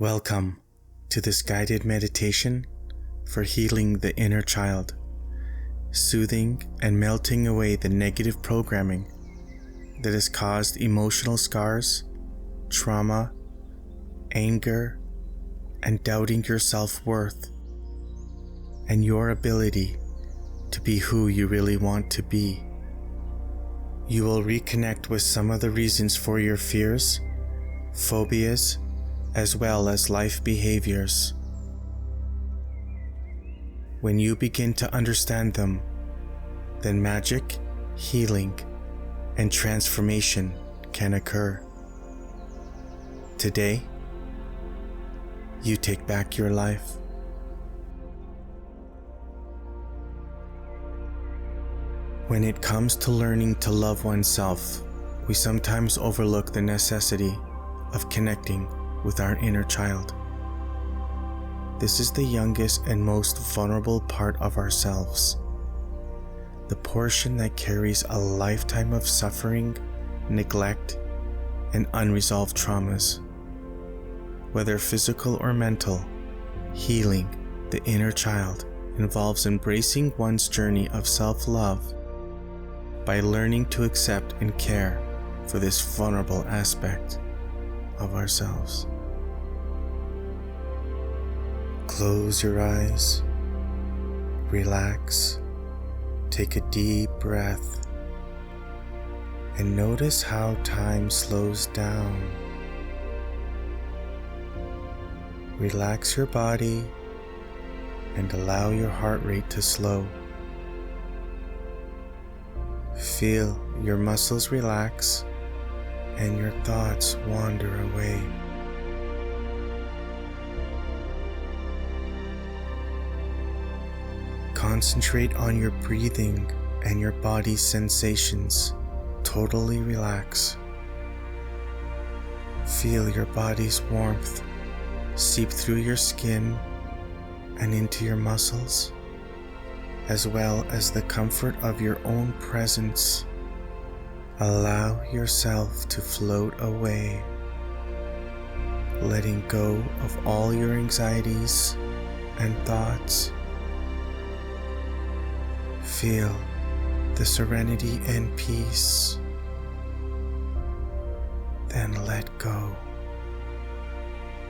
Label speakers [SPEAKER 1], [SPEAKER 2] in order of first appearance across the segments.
[SPEAKER 1] Welcome to this guided meditation for healing the inner child, soothing and melting away the negative programming that has caused emotional scars, trauma, anger, and doubting your self-worth and your ability to be who you really want to be. You will reconnect with some of the reasons for your fears, phobias, as well as life behaviors. When you begin to understand them, then magic, healing, and transformation can occur. Today, you take back your life. When it comes to learning to love oneself, we sometimes overlook the necessity of connecting with our inner child. This is the youngest and most vulnerable part of ourselves, the portion that carries a lifetime of suffering, neglect, and unresolved traumas. Whether physical or mental, healing the inner child involves embracing one's journey of self-love by learning to accept and care for this vulnerable aspect of ourselves. Close your eyes, relax, take a deep breath, and notice how time slows down. Relax your body and allow your heart rate to slow. Feel your muscles relax and your thoughts wander away. Concentrate on your breathing and your body's sensations. Totally relax. Feel your body's warmth seep through your skin and into your muscles, as well as the comfort of your own presence. Allow yourself to float away, letting go of all your anxieties and thoughts. Feel the serenity and peace. Then let go.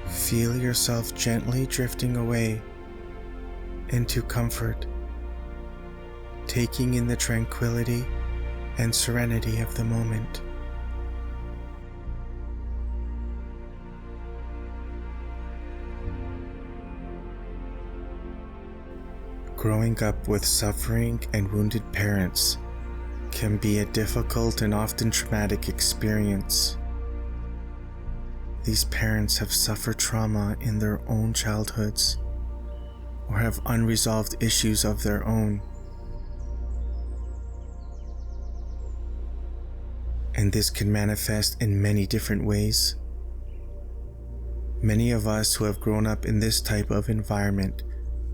[SPEAKER 1] Feel yourself gently drifting away into comfort, taking in the tranquility and serenity of the moment. Growing up with suffering and wounded parents can be a difficult and often traumatic experience. These parents have suffered trauma in their own childhoods or have unresolved issues of their own. And this can manifest in many different ways. Many of us who have grown up in this type of environment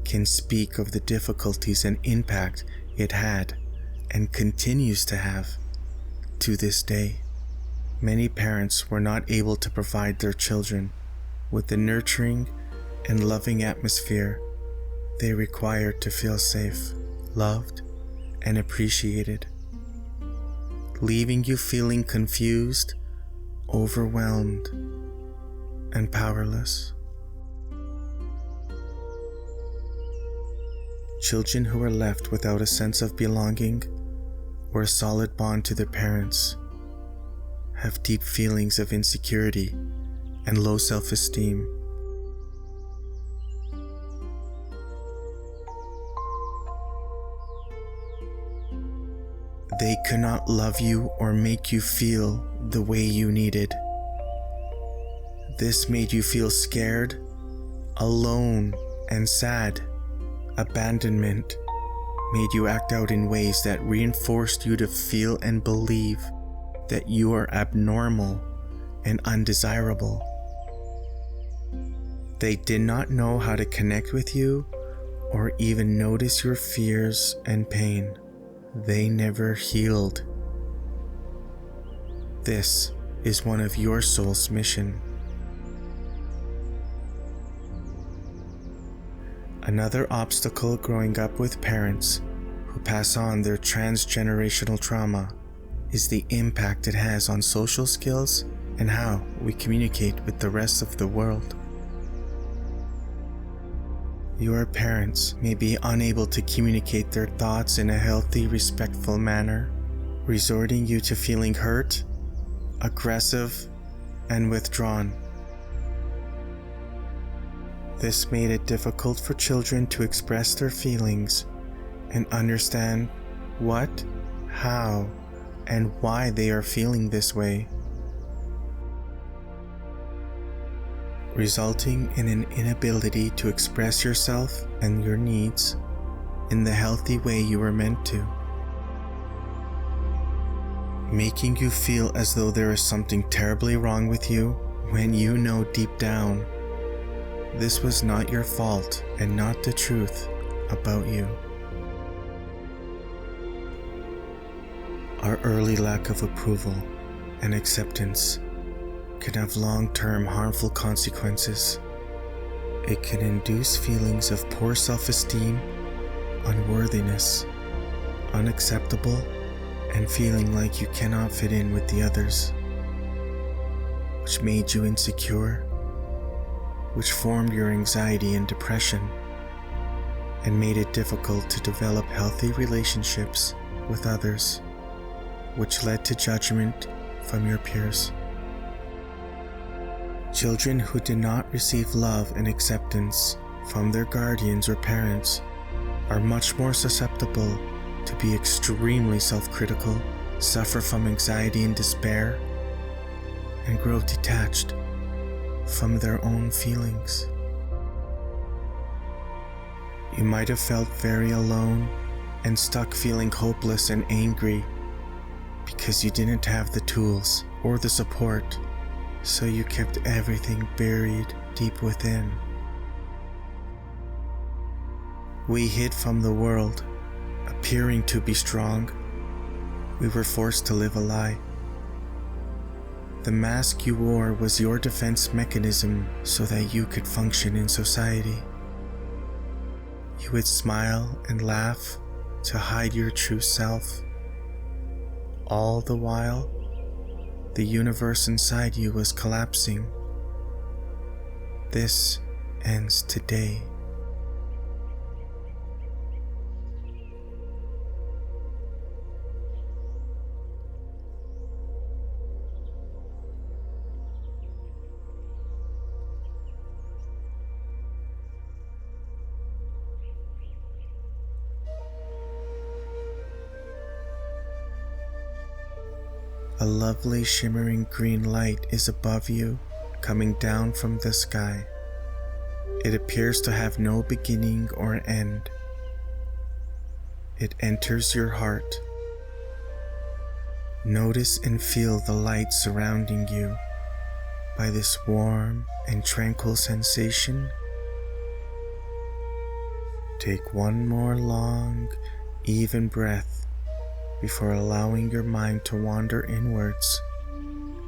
[SPEAKER 1] can speak of the difficulties and impact it had and continues to have to this day. Many parents were not able to provide their children with the nurturing and loving atmosphere they required to feel safe, loved, and appreciated, leaving you feeling confused, overwhelmed, and powerless. Children who are left without a sense of belonging or a solid bond to their parents have deep feelings of insecurity and low self-esteem. They could not love you or make you feel the way you needed. This made you feel scared, alone, and sad. Abandonment made you act out in ways that reinforced you to feel and believe that you are abnormal and undesirable. They did not know how to connect with you or even notice your fears and pain. They never healed. This is one of your soul's mission. Another obstacle growing up with parents who pass on their transgenerational trauma is the impact it has on social skills and how we communicate with the rest of the world. Your parents may be unable to communicate their thoughts in a healthy, respectful manner, resorting you to feeling hurt, aggressive, and withdrawn. This made it difficult for children to express their feelings and understand what, how, and why they are feeling this way, resulting in an inability to express yourself and your needs in the healthy way you were meant to, making you feel as though there is something terribly wrong with you when you know deep down this was not your fault and not the truth about you. Our early lack of approval and acceptance can have long-term harmful consequences. It can induce feelings of poor self-esteem, unworthiness, unacceptable, and feeling like you cannot fit in with the others, which made you insecure, which formed your anxiety and depression, and made it difficult to develop healthy relationships with others, which led to judgment from your peers. Children who did not receive love and acceptance from their guardians or parents are much more susceptible to be extremely self-critical, suffer from anxiety and despair, and grow detached from their own feelings. You might have felt very alone and stuck feeling hopeless and angry because you didn't have the tools or the support, so you kept everything buried deep within. We hid from the world, appearing to be strong. We were forced to live a lie. The mask you wore was your defense mechanism so that you could function in society. You would smile and laugh to hide your true self. All the while, the universe inside you was collapsing. This ends today. A lovely shimmering green light is above you, coming down from the sky. It appears to have no beginning or end. It enters your heart. Notice and feel the light surrounding you. By this warm and tranquil sensation, take one more long, even breath before allowing your mind to wander inwards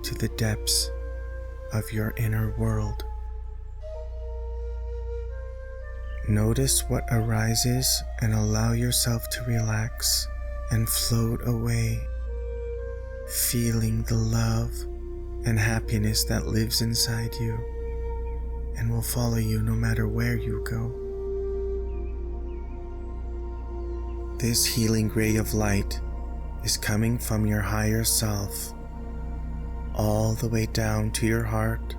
[SPEAKER 1] to the depths of your inner world. Notice what arises and allow yourself to relax and float away, feeling the love and happiness that lives inside you and will follow you no matter where you go. This healing ray of light is coming from your higher self, all the way down to your heart.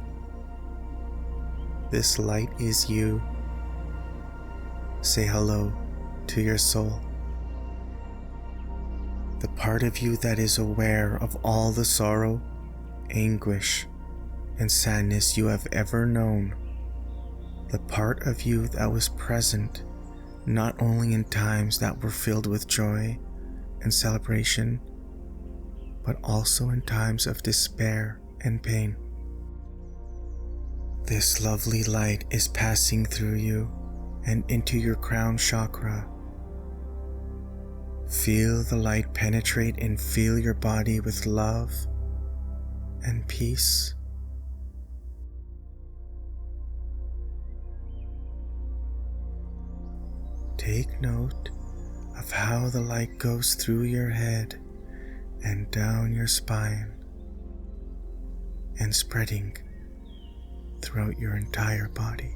[SPEAKER 1] This light is you. Say hello to your soul. The part of you that is aware of all the sorrow, anguish, and sadness you have ever known. The part of you that was present not only in times that were filled with joy and celebration, but also in times of despair and pain. This lovely light is passing through you and into your crown chakra. Feel the light penetrate and fill your body with love and peace. Take note of how the light goes through your head and down your spine and spreading throughout your entire body.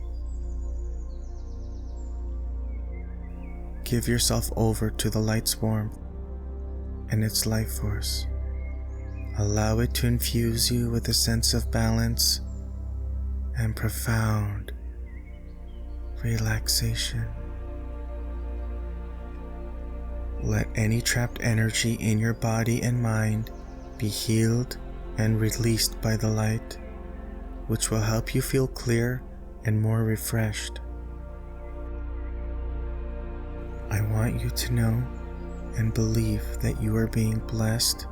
[SPEAKER 1] Give yourself over to the light's warmth and its life force. Allow it to infuse you with a sense of balance and profound relaxation. Let any trapped energy in your body and mind be healed and released by the light, which will help you feel clear and more refreshed. I want you to know and believe that you are being blessed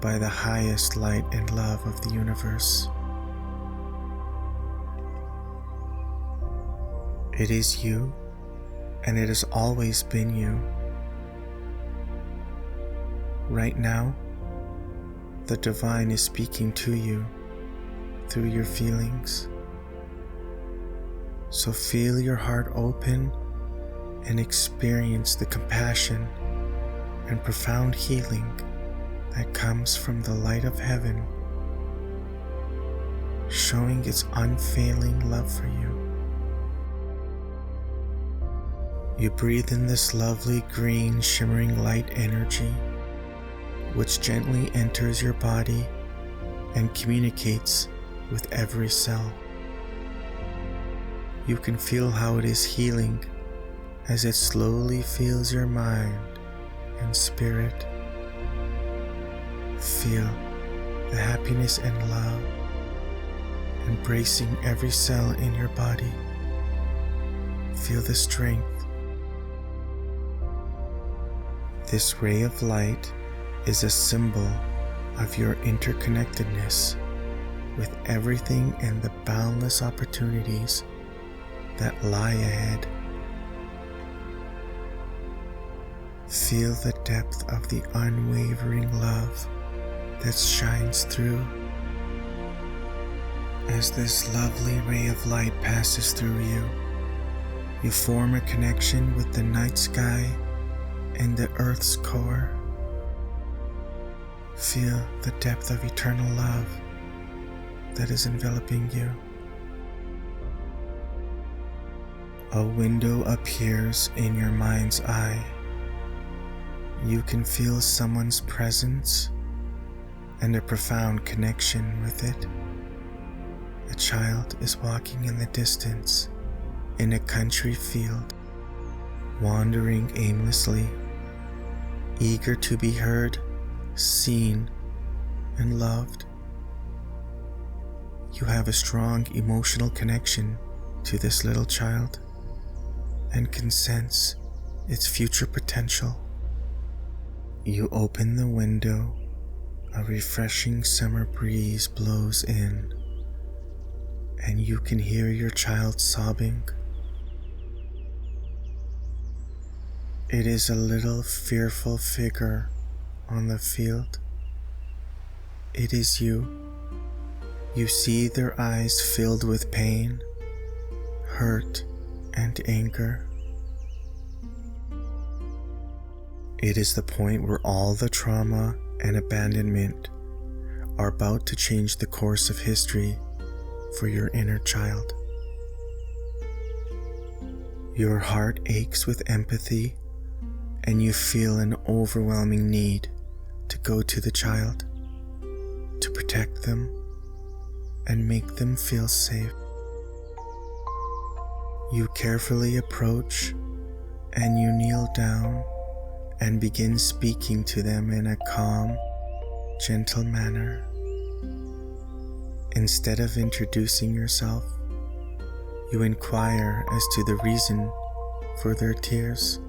[SPEAKER 1] by the highest light and love of the universe. It is you, and it has always been you. Right now, the divine is speaking to you through your feelings. So feel your heart open and experience the compassion and profound healing that comes from the light of heaven, showing its unfailing love for you. You breathe in this lovely green shimmering light energy, which gently enters your body and communicates with every cell. You can feel how it is healing as it slowly fills your mind and spirit. Feel the happiness and love embracing every cell in your body. Feel the strength. This ray of light is a symbol of your interconnectedness with everything and the boundless opportunities that lie ahead. Feel the depth of the unwavering love that shines through. As this lovely ray of light passes through you, you form a connection with the night sky and the earth's core. Feel the depth of eternal love that is enveloping you. A window appears in your mind's eye. You can feel someone's presence and a profound connection with it. A child is walking in the distance in a country field, wandering aimlessly, eager to be heard, seen, and loved. You have a strong emotional connection to this little child and can sense its future potential. You open the window, a refreshing summer breeze blows in, and you can hear your child sobbing. It is a little fearful figure on the field. It is you. You see their eyes filled with pain, hurt, and anger. It is the point where all the trauma and abandonment are about to change the course of history for your inner child. Your heart aches with empathy, and you feel an overwhelming need to go to the child, to protect them and make them feel safe. You carefully approach and you kneel down and begin speaking to them in a calm, gentle manner. Instead of introducing yourself, you inquire as to the reason for their tears.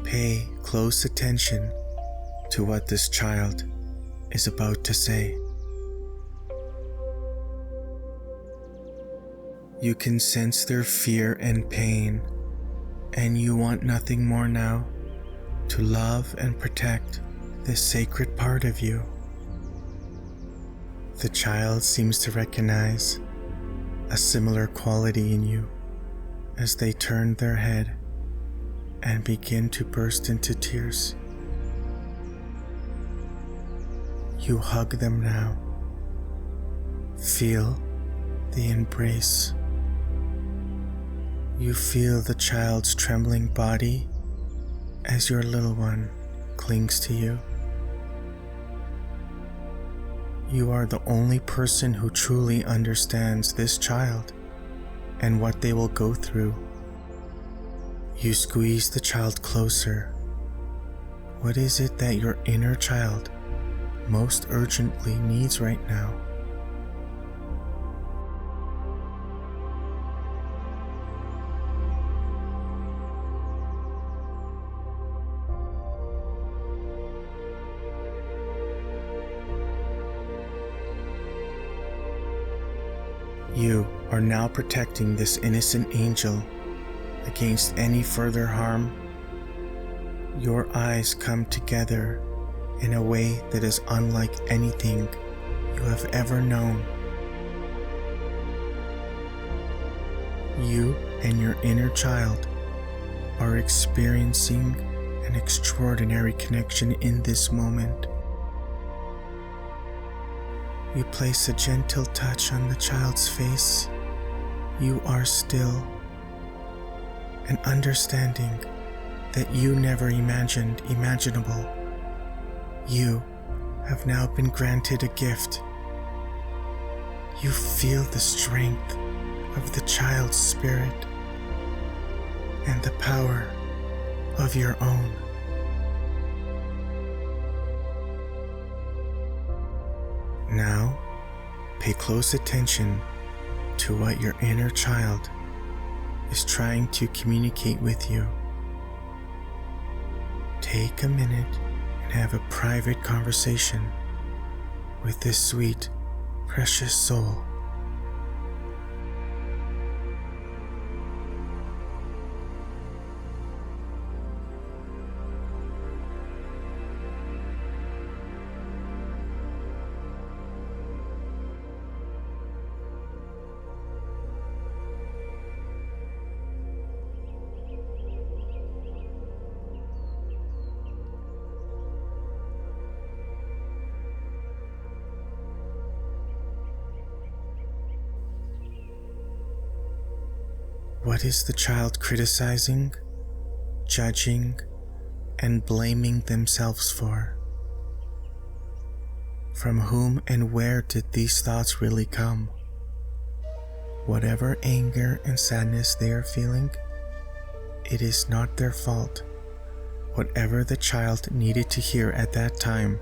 [SPEAKER 1] Pay close attention to what this child is about to say. You can sense their fear and pain, and you want nothing more now to love and protect this sacred part of you. The child seems to recognize a similar quality in you as they turn their head and begin to burst into tears. You hug them now. Feel the embrace. You feel the child's trembling body as your little one clings to you. You are the only person who truly understands this child and what they will go through. You squeeze the child closer. What is it that your inner child most urgently needs right now? You are now protecting this innocent angel against any further harm. Your eyes come together in a way that is unlike anything you have ever known. You and your inner child are experiencing an extraordinary connection in this moment. You place a gentle touch on the child's face. You are still, and understanding that you never imagined imaginable. You have now been granted a gift. You feel the strength of the child's spirit and the power of your own. Now, pay close attention to what your inner child is trying to communicate with you. Take a minute and have a private conversation with this sweet, precious soul. What is the child criticizing, judging, and blaming themselves for? From whom and where did these thoughts really come? Whatever anger and sadness they are feeling, it is not their fault. Whatever the child needed to hear at that time,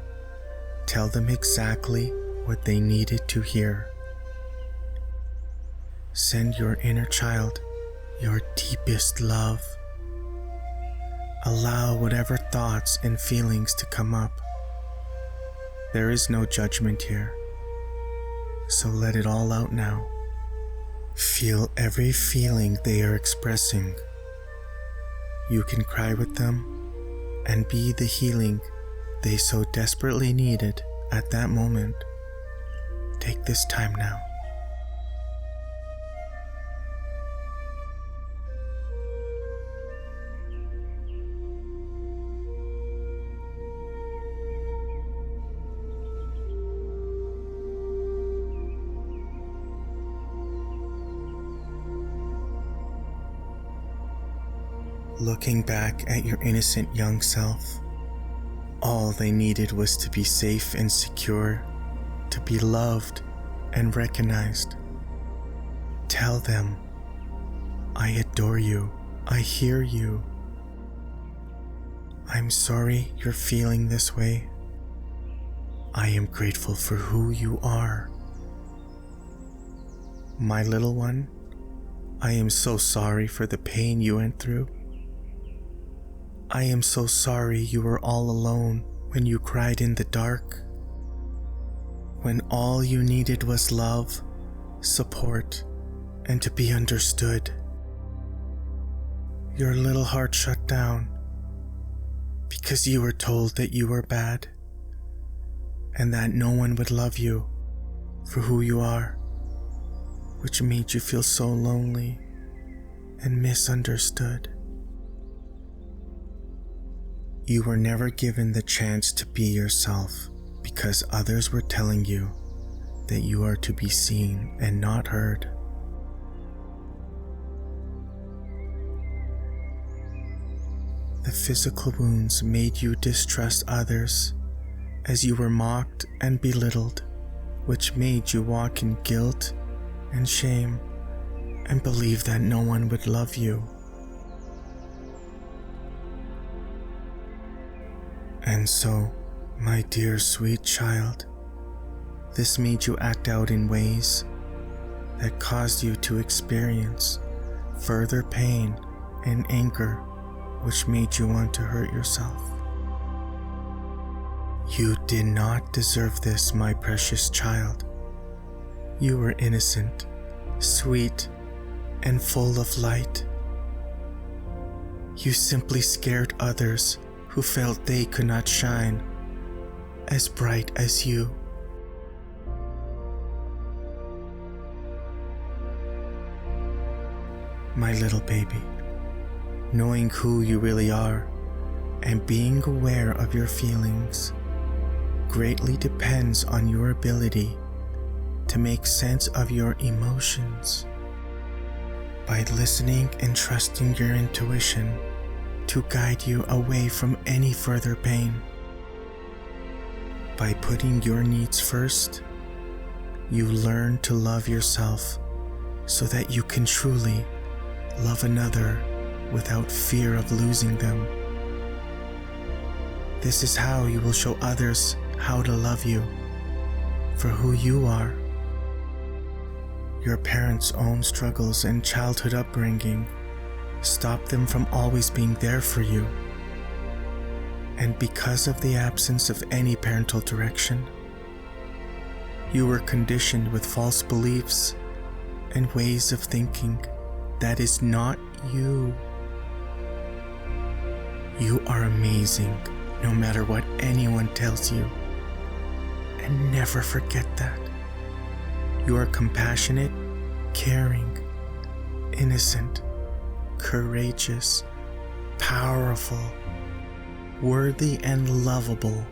[SPEAKER 1] tell them exactly what they needed to hear. Send your inner child your deepest love. Allow whatever thoughts and feelings to come up. There is no judgment here, so let it all out now. Feel every feeling they are expressing. You can cry with them and be the healing they so desperately needed at that moment. Take this time now. Looking back at your innocent young self, all they needed was to be safe and secure, to be loved and recognized. Tell them, I adore you, I hear you. I'm sorry you're feeling this way. I am grateful for who you are. My little one, I am so sorry for the pain you went through. I am so sorry you were all alone when you cried in the dark, when all you needed was love, support, and to be understood. Your little heart shut down because you were told that you were bad and that no one would love you for who you are, which made you feel so lonely. and misunderstood. You were never given the chance to be yourself because others were telling you that you are to be seen and not heard. The physical wounds made you distrust others as you were mocked and belittled, which made you walk in guilt and shame and believe that no one would love you. And so, my dear sweet child, this made you act out in ways that caused you to experience further pain and anger, which made you want to hurt yourself. You did not deserve this, my precious child. You were innocent, sweet, and full of light. You simply scared others who felt they could not shine as bright as you. My little baby, knowing who you really are and being aware of your feelings greatly depends on your ability to make sense of your emotions. By listening and trusting your intuition to guide you away from any further pain. By putting your needs first, you learn to love yourself so that you can truly love another without fear of losing them. This is how you will show others how to love you for who you are. Your parents' own struggles and childhood upbringing stop them from always being there for you. And because of the absence of any parental direction, you were conditioned with false beliefs and ways of thinking that is not you. You are amazing, no matter what anyone tells you. And never forget that. You are compassionate, caring, innocent, courageous, powerful, worthy, and lovable.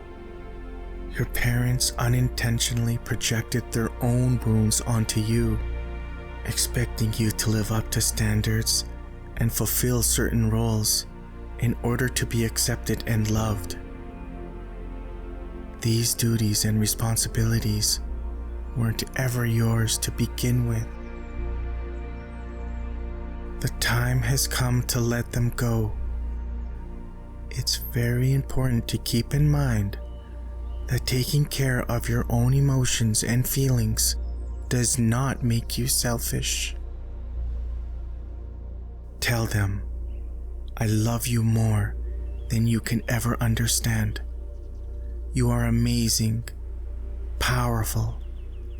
[SPEAKER 1] Your parents unintentionally projected their own wounds onto you, expecting you to live up to standards and fulfill certain roles in order to be accepted and loved. These duties and responsibilities weren't ever yours to begin with. The time has come to let them go. It's very important to keep in mind that taking care of your own emotions and feelings does not make you selfish. Tell them, I love you more than you can ever understand. You are amazing, powerful,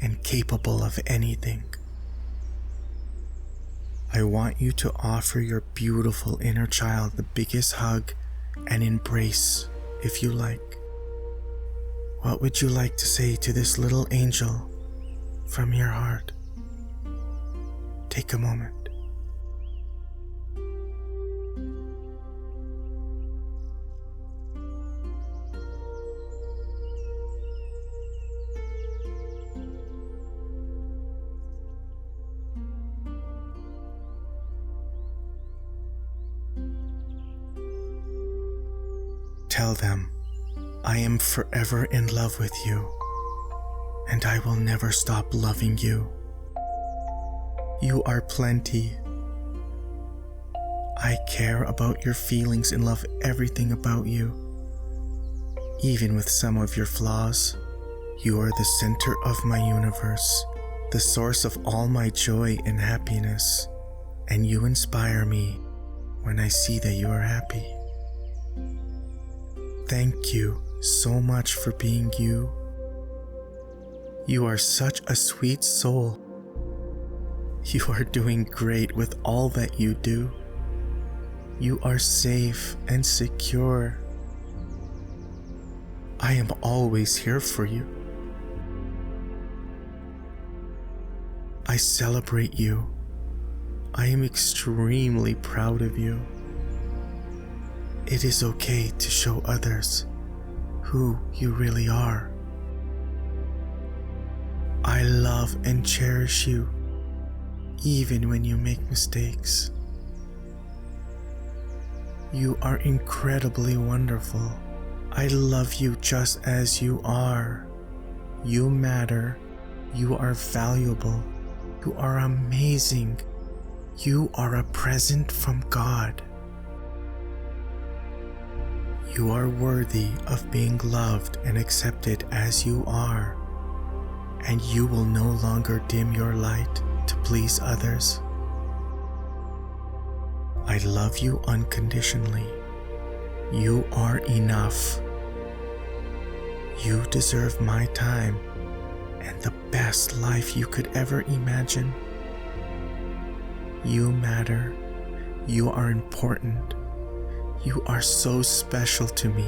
[SPEAKER 1] and capable of anything. I want you to offer your beautiful inner child the biggest hug and embrace, if you like. What would you like to say to this little angel from your heart? Take a moment. Tell them, I am forever in love with you, and I will never stop loving you. You are plenty. I care about your feelings and love everything about you. Even with some of your flaws, you are the center of my universe, the source of all my joy and happiness, and you inspire me when I see that you are happy. Thank you so much for being you. You are such a sweet soul. You are doing great with all that you do. You are safe and secure. I am always here for you. I celebrate you. I am extremely proud of you. It is okay to show others who you really are. I love and cherish you, even when you make mistakes. You are incredibly wonderful. I love you just as you are. You matter. You are valuable. You are amazing. You are a present from God. You are worthy of being loved and accepted as you are, and you will no longer dim your light to please others. I love you unconditionally. You are enough. You deserve my time and the best life you could ever imagine. You matter. You are important. You are so special to me.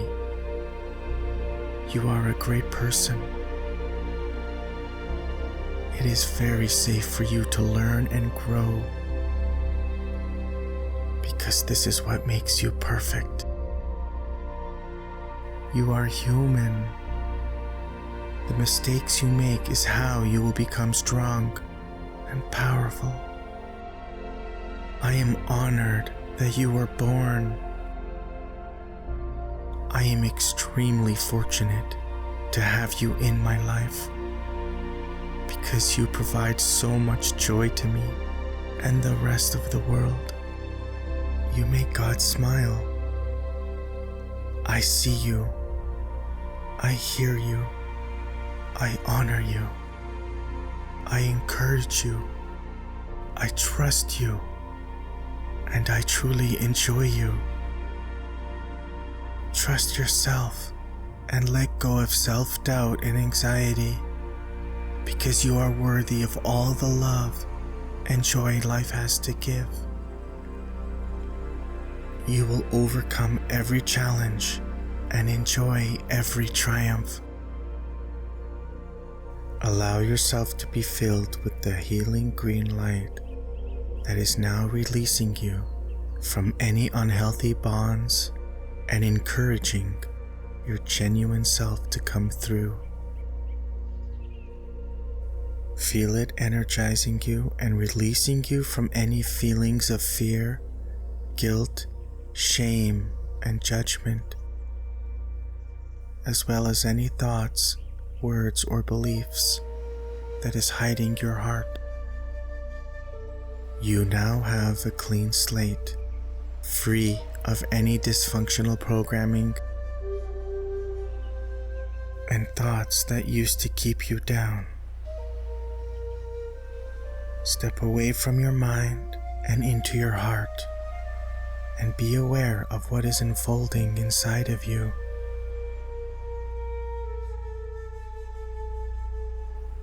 [SPEAKER 1] You are a great person. It is very safe for you to learn and grow, because this is what makes you perfect. You are human. The mistakes you make is how you will become strong and powerful. I am honored that you were born. I am extremely fortunate to have you in my life, because you provide so much joy to me and the rest of the world. You make God smile. I see you. I hear you. I honor you. I encourage you. I trust you. And I truly enjoy you. Trust yourself and let go of self-doubt and anxiety, because you are worthy of all the love and joy life has to give. You will overcome every challenge and enjoy every triumph. Allow yourself to be filled with the healing green light that is now releasing you from any unhealthy bonds and encouraging your genuine self to come through. Feel it energizing you and releasing you from any feelings of fear, guilt, shame, and judgment, as well as any thoughts, words, or beliefs that is hiding your heart. You now have a clean slate, free of any dysfunctional programming and thoughts that used to keep you down. Step away from your mind and into your heart, and be aware of what is unfolding inside of you.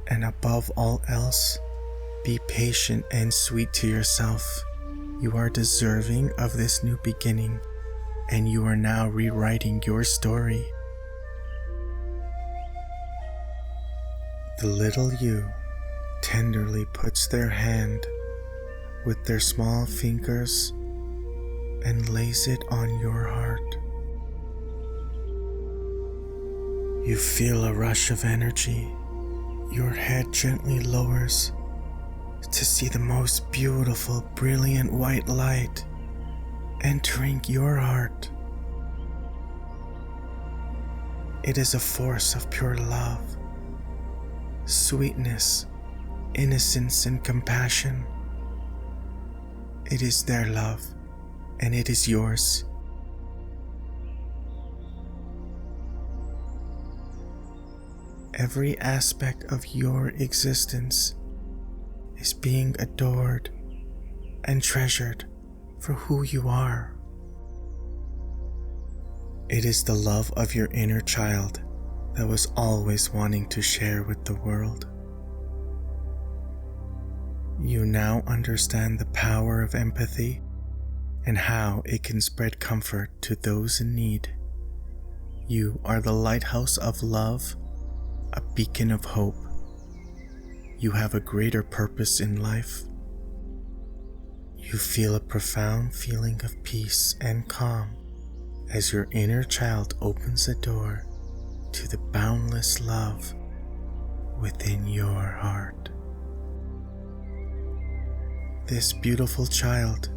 [SPEAKER 1] And above all else, be patient and sweet to yourself. You are deserving of this new beginning, and you are now rewriting your story. The little you tenderly puts their hand with their small fingers and lays it on your heart. You feel a rush of energy. Your head gently lowers to see the most beautiful, brilliant white light entering your heart. It is a force of pure love, sweetness, innocence, and compassion. It is their love, and it is yours. Every aspect of your existence is being adored and treasured for who you are. It is the love of your inner child that was always wanting to share with the world. You now understand the power of empathy and how it can spread comfort to those in need. You are the lighthouse of love, a beacon of hope. You have a greater purpose in life. You feel a profound feeling of peace and calm as your inner child opens the door to the boundless love within your heart. This beautiful child,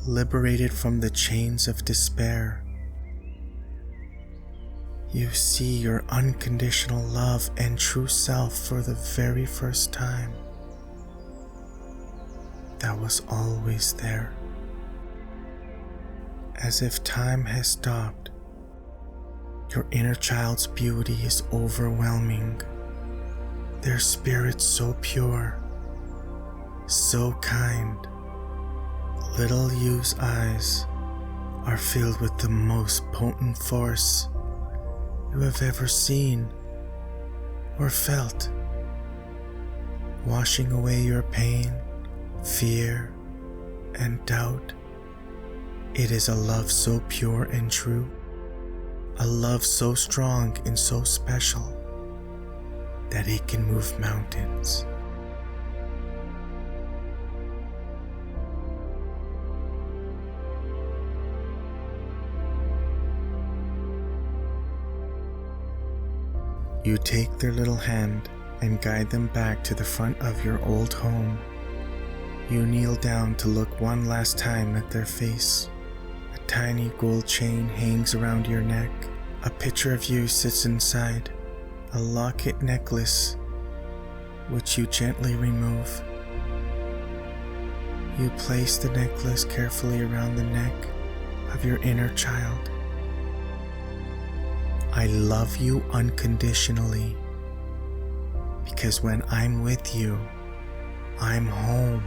[SPEAKER 1] liberated from the chains of despair, you see your unconditional love and true self for the very first time. That was always there. As if time has stopped, your inner child's beauty is overwhelming. Their spirit so pure, so kind. Little you's eyes are filled with the most potent force you have ever seen or felt, washing away your pain, fear, and doubt. It is a love so pure and true, a love so strong and so special that it can move mountains. You take their little hand and guide them back to the front of your old home. You kneel down to look one last time at their face. A tiny gold chain hangs around your neck. A picture of you sits inside. A locket necklace, which you gently remove. You place the necklace carefully around the neck of your inner child. I love you unconditionally, because when I'm with you, I'm home.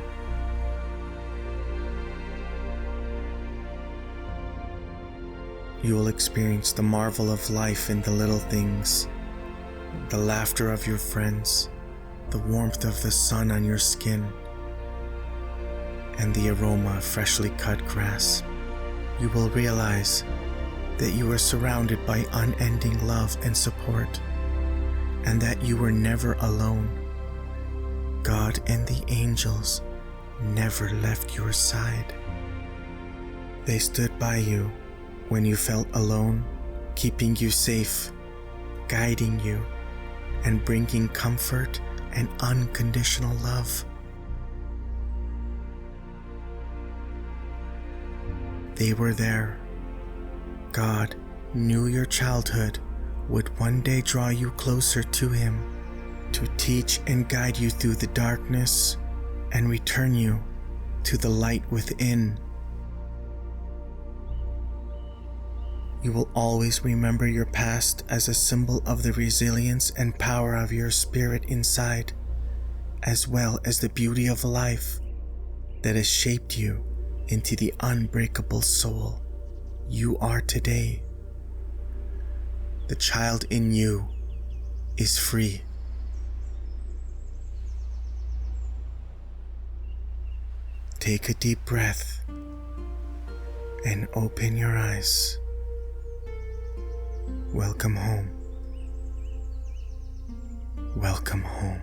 [SPEAKER 1] You will experience the marvel of life in the little things, the laughter of your friends, the warmth of the sun on your skin, and the aroma of freshly cut grass. You will realize that you are surrounded by unending love and support, and that you were never alone. God and the angels never left your side. They stood by you when you felt alone, keeping you safe, guiding you, and bringing comfort and unconditional love. They were there. God knew your childhood would one day draw you closer to Him, to teach and guide you through the darkness and return you to the light within. You will always remember your past as a symbol of the resilience and power of your spirit inside, as well as the beauty of life that has shaped you into the unbreakable soul you are today. The child in you is free. Take a deep breath and open your eyes. Welcome home. Welcome home.